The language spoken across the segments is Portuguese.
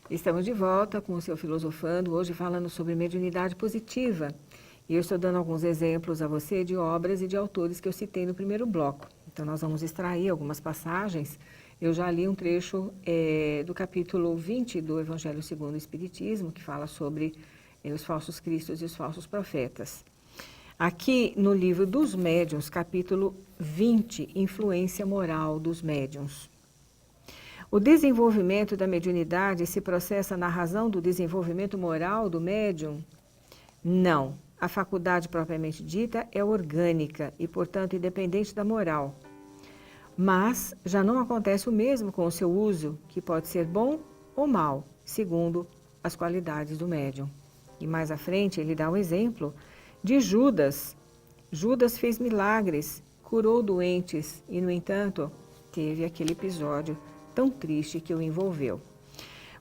Estamos de volta com o seu Filosofando, hoje falando sobre mediunidade positiva. E eu estou dando alguns exemplos a você de obras e de autores que eu citei no primeiro bloco. Então, nós vamos extrair algumas passagens. Eu já li um trecho do capítulo 20 do Evangelho segundo o Espiritismo, que fala sobre os falsos cristos e os falsos profetas. Aqui no livro dos médiuns, capítulo 20, Influência Moral dos Médiuns. O desenvolvimento da mediunidade se processa na razão do desenvolvimento moral do médium? Não. A faculdade propriamente dita é orgânica e, portanto, independente da moral. Mas já não acontece o mesmo com o seu uso, que pode ser bom ou mal, segundo as qualidades do médium. E mais à frente ele dá um exemplo de Judas. Judas fez milagres, curou doentes e, no entanto, teve aquele episódio tão triste que o envolveu.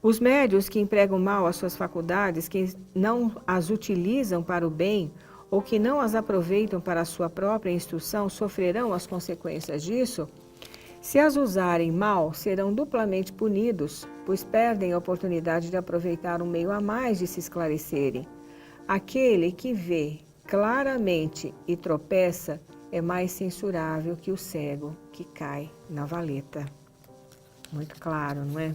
Os médiuns que empregam mal as suas faculdades, que não as utilizam para o bem ou que não as aproveitam para a sua própria instrução, sofrerão as consequências disso? Se as usarem mal, serão duplamente punidos, pois perdem a oportunidade de aproveitar um meio a mais de se esclarecerem. Aquele que vê claramente e tropeça é mais censurável que o cego que cai na valeta. Muito claro, não é?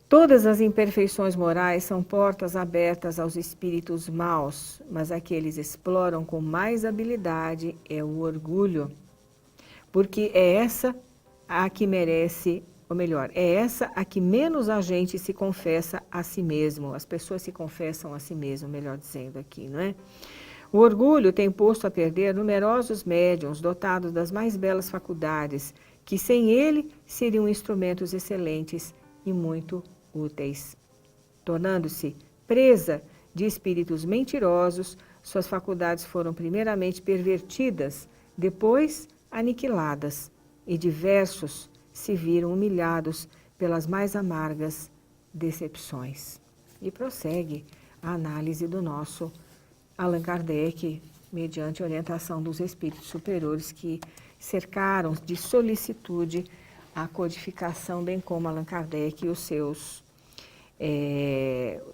Todas as imperfeições morais são portas abertas aos espíritos maus, mas a que eles exploram com mais habilidade é o orgulho, porque é essa a que merece, ou melhor, é essa a que menos a gente se confessa a si mesmo, as pessoas se confessam a si mesmo, melhor dizendo aqui, não é? O orgulho tem posto a perder numerosos médiuns dotados das mais belas faculdades, que sem ele seriam instrumentos excelentes e muito úteis. Tornando-se presa de espíritos mentirosos, suas faculdades foram primeiramente pervertidas, depois aniquiladas, e diversos se viram humilhados pelas mais amargas decepções. E prossegue a análise do nosso Allan Kardec, mediante orientação dos espíritos superiores que cercaram de solicitude a codificação, bem como Allan Kardec e os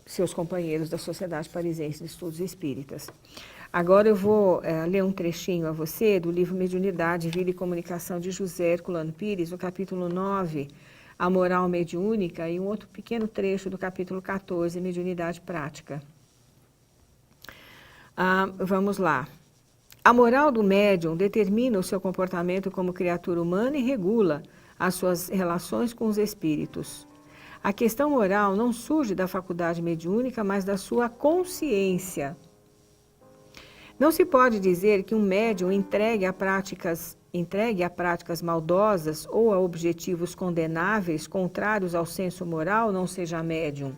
seus companheiros da Sociedade Parisiense de Estudos Espíritas. Agora eu vou ler um trechinho a você do livro Mediunidade, Vida e Comunicação de José Herculano Pires, no capítulo 9, A Moral Mediúnica, e um outro pequeno trecho do capítulo 14, Mediunidade Prática. Vamos lá. A moral do médium determina o seu comportamento como criatura humana e regula as suas relações com os espíritos. A questão moral não surge da faculdade mediúnica, mas da sua consciência. Não se pode dizer que um médium entregue a práticas maldosas ou a objetivos condenáveis, contrários ao senso moral, não seja médium.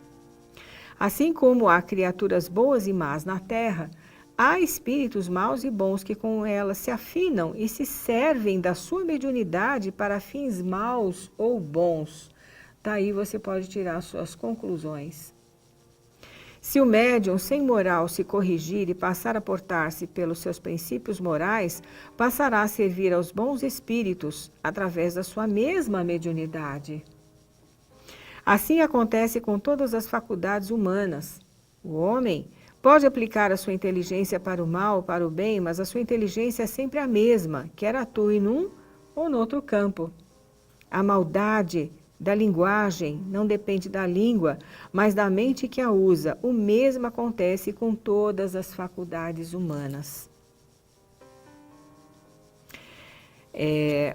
Assim como há criaturas boas e más na terra, há espíritos maus e bons que com elas se afinam e se servem da sua mediunidade para fins maus ou bons. Daí você pode tirar suas conclusões. Se o médium sem moral se corrigir e passar a portar-se pelos seus princípios morais, passará a servir aos bons espíritos através da sua mesma mediunidade. Assim acontece com todas as faculdades humanas. O homem pode aplicar a sua inteligência para o mal ou para o bem, mas a sua inteligência é sempre a mesma, quer atue num ou no outro campo. A maldade da linguagem não depende da língua, mas da mente que a usa. O mesmo acontece com todas as faculdades humanas.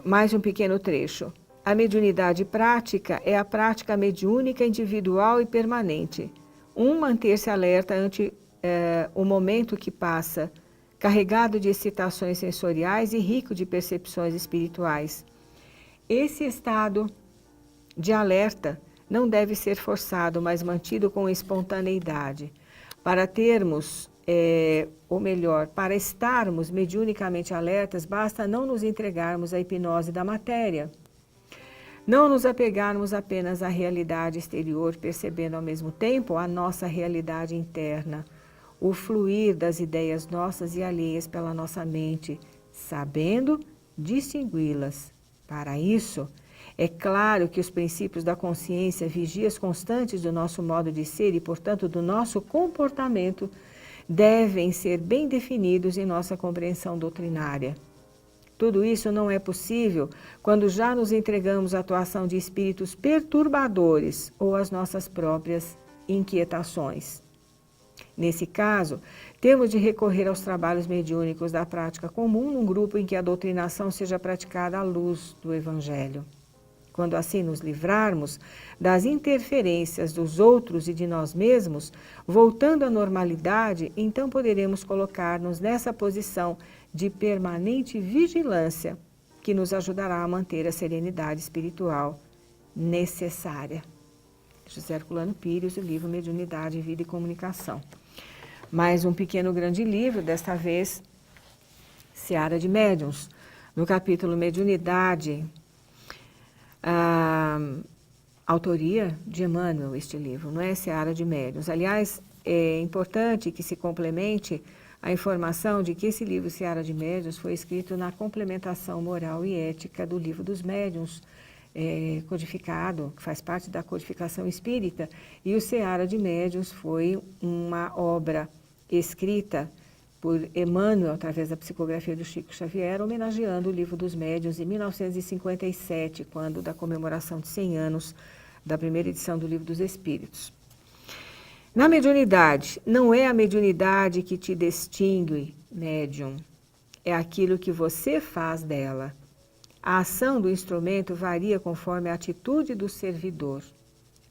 Mais um pequeno trecho. A mediunidade prática é a prática mediúnica individual e permanente. Manter-se alerta ante o momento que passa, carregado de excitações sensoriais e rico de percepções espirituais. Esse estado de alerta não deve ser forçado, mas mantido com espontaneidade. Para termos, ou melhor, para estarmos mediunicamente alertas, basta não nos entregarmos à hipnose da matéria. Não nos apegarmos apenas à realidade exterior, percebendo ao mesmo tempo a nossa realidade interna. o fluir das ideias nossas e alheias pela nossa mente, sabendo distingui-las. Para isso, é claro que os princípios da consciência, vigias constantes do nosso modo de ser e, portanto, do nosso comportamento, devem ser bem definidos em nossa compreensão doutrinária. Tudo isso não é possível quando já nos entregamos à atuação de espíritos perturbadores ou às nossas próprias inquietações. Nesse caso, temos de recorrer aos trabalhos mediúnicos da prática comum num grupo em que a doutrinação seja praticada à luz do Evangelho. Quando assim nos livrarmos das interferências dos outros e de nós mesmos, voltando à normalidade, então poderemos colocar-nos nessa posição de permanente vigilância, que nos ajudará a manter a serenidade espiritual necessária. José Herculano Pires, o livro Mediunidade, Vida e Comunicação. Mais um pequeno grande livro, desta vez, Seara de Médiuns. No capítulo Mediunidade, autoria de Emmanuel, este livro, não é Seara de Médiuns. Aliás, é importante que se complemente a informação de que esse livro, Seara de Médiuns, foi escrito na complementação moral e ética do Livro dos Médiuns, codificado, que faz parte da codificação espírita, e o Seara de Médiuns foi uma obra escrita por Emmanuel, através da psicografia do Chico Xavier, homenageando o Livro dos Médiuns em 1957, quando da comemoração de 100 anos da primeira edição do Livro dos Espíritos. Na mediunidade, não é a mediunidade que te distingue, médium, é aquilo que você faz dela. A ação do instrumento varia conforme a atitude do servidor.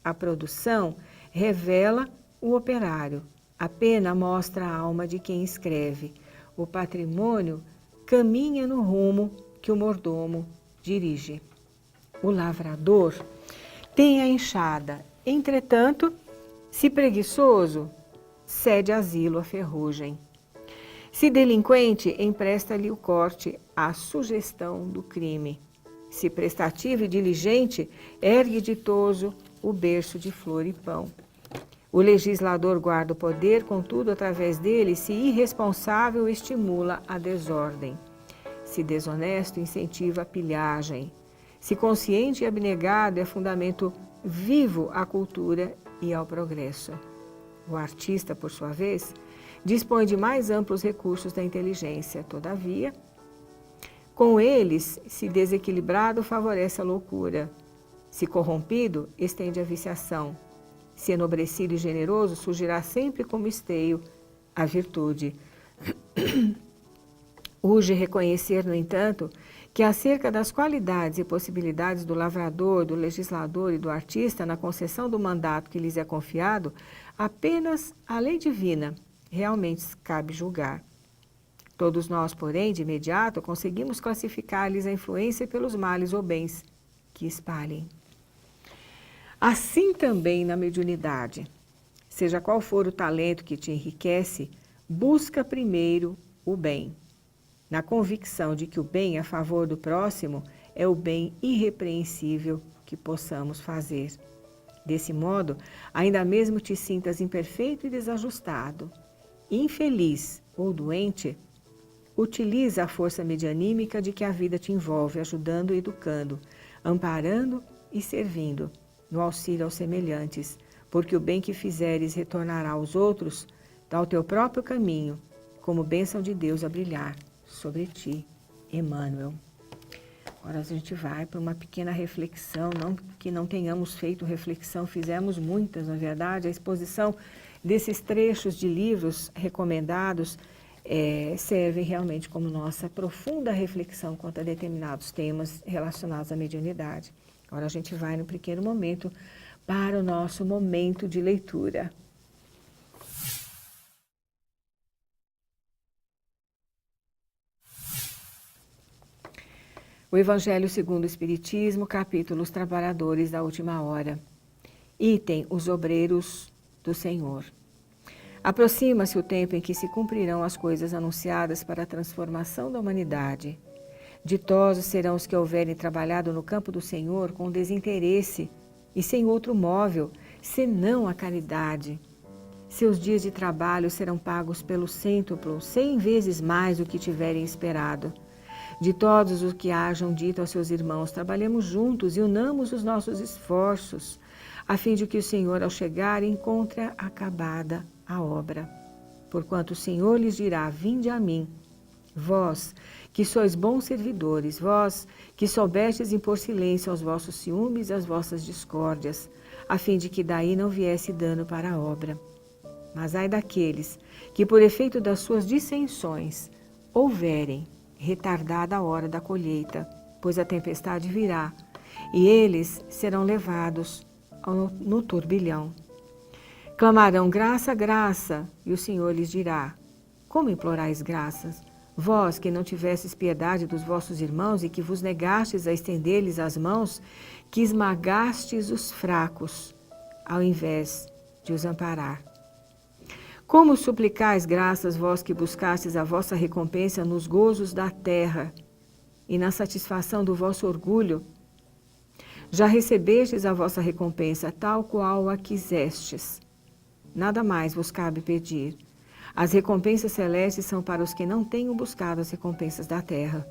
A produção revela o operário. A pena mostra a alma de quem escreve. O patrimônio caminha no rumo que o mordomo dirige. O lavrador tem a enxada. Entretanto, se preguiçoso, cede asilo à ferrugem. Se delinquente, empresta-lhe o corte à sugestão do crime. Se prestativo e diligente, ergue ditoso o berço de flor e pão. O legislador guarda o poder, contudo, através dele, se irresponsável, estimula a desordem. Se desonesto, incentiva a pilhagem. Se consciente e abnegado, é fundamento vivo à cultura e ao progresso. O artista, por sua vez, dispõe de mais amplos recursos da inteligência. Todavia, com eles, se desequilibrado, favorece a loucura. Se corrompido, estende a viciação. Se enobrecido e generoso, surgirá sempre como esteio a virtude. Urge reconhecer, no entanto, que acerca das qualidades e possibilidades do lavrador, do legislador e do artista na concessão do mandato que lhes é confiado, apenas a lei divina realmente cabe julgar. Todos nós, porém, de imediato, conseguimos classificar-lhes a influência pelos males ou bens que espalhem. Assim também na mediunidade, seja qual for o talento que te enriquece, busca primeiro o bem, na convicção de que o bem a favor do próximo é o bem irrepreensível que possamos fazer. Desse modo, ainda mesmo te sintas imperfeito e desajustado, infeliz ou doente, utiliza a força medianímica de que a vida te envolve, ajudando e educando, amparando e servindo, no auxílio aos semelhantes, porque o bem que fizeres retornará aos outros, ao teu próprio caminho, como bênção de Deus a brilhar sobre ti. Emmanuel. Agora a gente vai para uma pequena reflexão, não que não tenhamos feito reflexão, fizemos muitas, na verdade. A exposição desses trechos de livros recomendados serve realmente como nossa profunda reflexão quanto a determinados temas relacionados à mediunidade. Agora a gente vai no pequeno momento para o nosso momento de leitura. O Evangelho segundo o Espiritismo, capítulo Os Trabalhadores da Última Hora. Item, os obreiros do Senhor. Aproxima-se o tempo em que se cumprirão as coisas anunciadas para a transformação da humanidade. Ditosos serão os que houverem trabalhado no campo do Senhor com desinteresse e sem outro móvel, senão a caridade. seus dias de trabalho serão pagos pelo cêntuplo, 100 vezes mais do que tiverem esperado. De todos os que hajam dito aos seus irmãos, trabalhemos juntos e unamos os nossos esforços, a fim de que o Senhor, ao chegar, encontre acabada a obra. Porquanto o Senhor lhes dirá, vinde a mim, vós que sois bons servidores, vós que soubestes impor silêncio aos vossos ciúmes e às vossas discórdias, a fim de que daí não viesse dano para a obra. Mas ai daqueles que, por efeito das suas dissensões, houverem retardada a hora da colheita, pois a tempestade virá, e eles serão levados no turbilhão. Clamarão graça, graça, e o Senhor lhes dirá, como implorais graças? Vós que não tivestes piedade dos vossos irmãos e que vos negastes a estender-lhes as mãos, que esmagastes os fracos, ao invés de os amparar. Como suplicais graças vós que buscastes a vossa recompensa nos gozos da terra e na satisfação do vosso orgulho? Já recebestes a vossa recompensa tal qual a quisestes. Nada mais vos cabe pedir. As recompensas celestes são para os que não tenham buscado as recompensas da terra.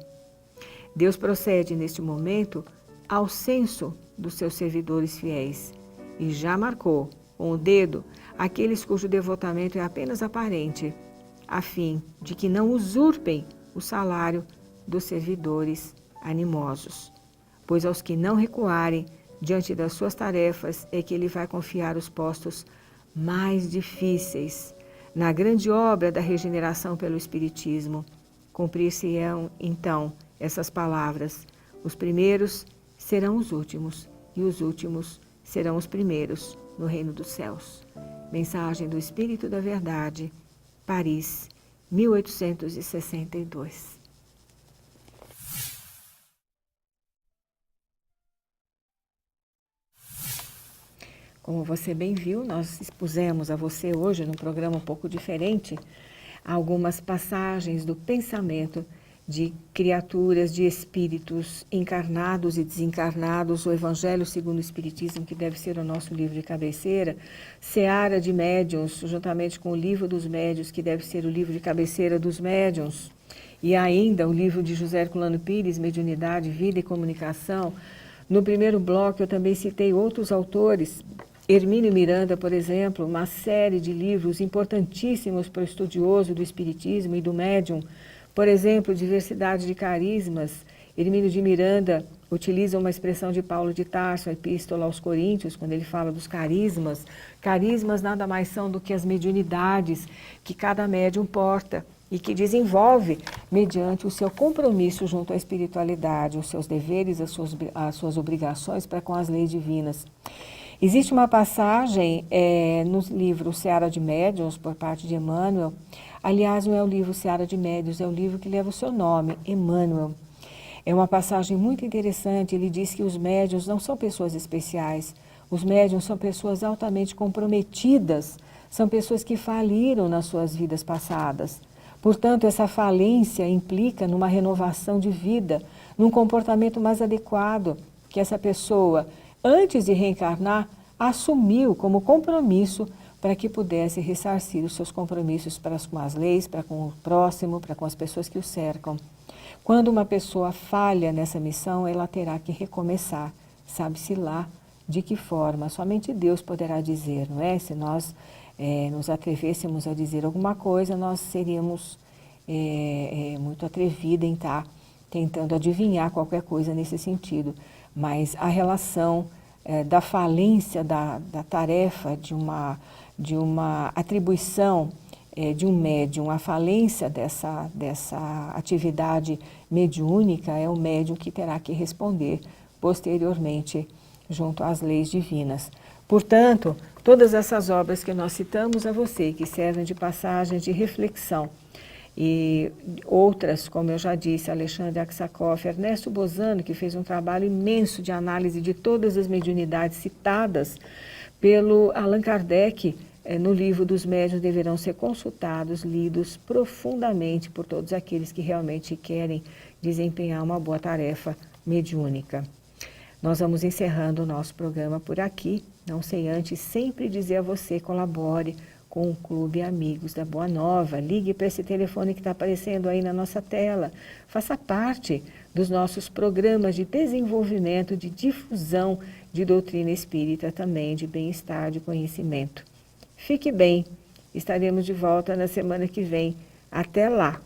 Deus procede neste momento ao censo dos seus servidores fiéis e já marcou com o dedo aqueles cujo devotamento é apenas aparente, a fim de que não usurpem o salário dos servidores animosos. Pois aos que não recuarem diante das suas tarefas é que ele vai confiar os postos mais difíceis. Na grande obra da regeneração pelo Espiritismo, cumprir-se-ão, então, essas palavras: os primeiros serão os últimos, e os últimos serão os primeiros no reino dos céus. Mensagem do Espírito da Verdade, Paris, 1862. Como você bem viu, nós expusemos a você hoje, num programa um pouco diferente, algumas passagens do pensamento de criaturas, de espíritos encarnados e desencarnados, o Evangelho segundo o Espiritismo, que deve ser o nosso livro de cabeceira, Seara de Médiuns, juntamente com o Livro dos Médiuns, que deve ser o livro de cabeceira dos médiuns, e ainda o livro de José Herculano Pires, Mediunidade, Vida e Comunicação. No primeiro bloco eu também citei outros autores, Hermínio Miranda, por exemplo, uma série de livros importantíssimos para o estudioso do Espiritismo e do médium. Por exemplo, Diversidade de Carismas. Hermínio de Miranda utiliza uma expressão de Paulo de Tarso, a Epístola aos Coríntios, quando ele fala dos carismas. Carismas nada mais são do que as mediunidades que cada médium porta e que desenvolve mediante o seu compromisso junto à espiritualidade, os seus deveres, as suas obrigações para com as leis divinas. Existe uma passagem no livro Seara de Médiuns, por parte de Emmanuel. Aliás, não é o livro Seara de Médiuns, é o livro que leva o seu nome, Emmanuel. É uma passagem muito interessante. Ele diz que os médiuns não são pessoas especiais. Os médiuns são pessoas altamente comprometidas, são pessoas que faliram nas suas vidas passadas. Portanto, essa falência implica numa renovação de vida, num comportamento mais adequado, que essa pessoa, antes de reencarnar, assumiu como compromisso para que pudesse ressarcir os seus compromissos para com as leis, para com o próximo, para com as pessoas que o cercam. Quando uma pessoa falha nessa missão, ela terá que recomeçar. Sabe-se lá de que forma, somente Deus poderá dizer, não é? Se nós nos atrevêssemos a dizer alguma coisa, nós seríamos muito atrevidos em estar tentando adivinhar qualquer coisa nesse sentido. Mas a relação da falência da tarefa, de uma atribuição de um médium, a falência dessa atividade mediúnica, é o médium que terá que responder posteriormente junto às leis divinas. Portanto, todas essas obras que nós citamos a você, que servem de passagem de reflexão, e outras, como eu já disse, Alexandre Aksakoff, Ernesto Bozano, que fez um trabalho imenso de análise de todas as mediunidades citadas pelo Allan Kardec no livro dos médiuns, deverão ser consultados, lidos profundamente por todos aqueles que realmente querem desempenhar uma boa tarefa mediúnica. Nós vamos encerrando o nosso programa por aqui, não sei antes sempre dizer a você, colabore com o Clube Amigos da Boa Nova. Ligue para esse telefone que está aparecendo aí na nossa tela. Faça parte dos nossos programas de desenvolvimento, de difusão de doutrina espírita também, de bem-estar, de conhecimento. Fique bem, estaremos de volta na semana que vem. Até lá!